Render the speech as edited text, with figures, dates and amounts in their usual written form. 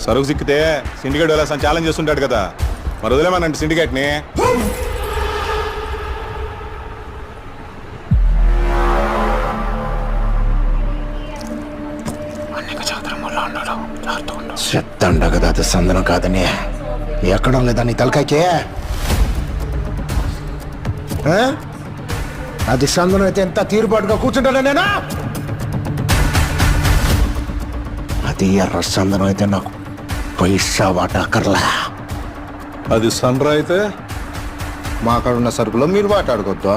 సరుకు సిక్కితే సిండికేట్ వెళ్ళాల్సిన ఛాలెంజ్ చేస్తుంటాడు కదా, మరి వదిలేమనండి సిండికేట్ని. చెప్తాండ కదా అది సందనం కాదని. ఎక్కడం లేదా నీ తలకాయకే? అది సందనం అయితే ఎంత తీరుబాటుగా కూర్చుంటాను నేను. అది ఎర్ర సందనం అయితే నాకు పైసా వాటా అక్కర్లా. అది సన్రా అయితే మా కాడ ఉన్న సరుకులో మీరు వాటాడుకోవద్దు.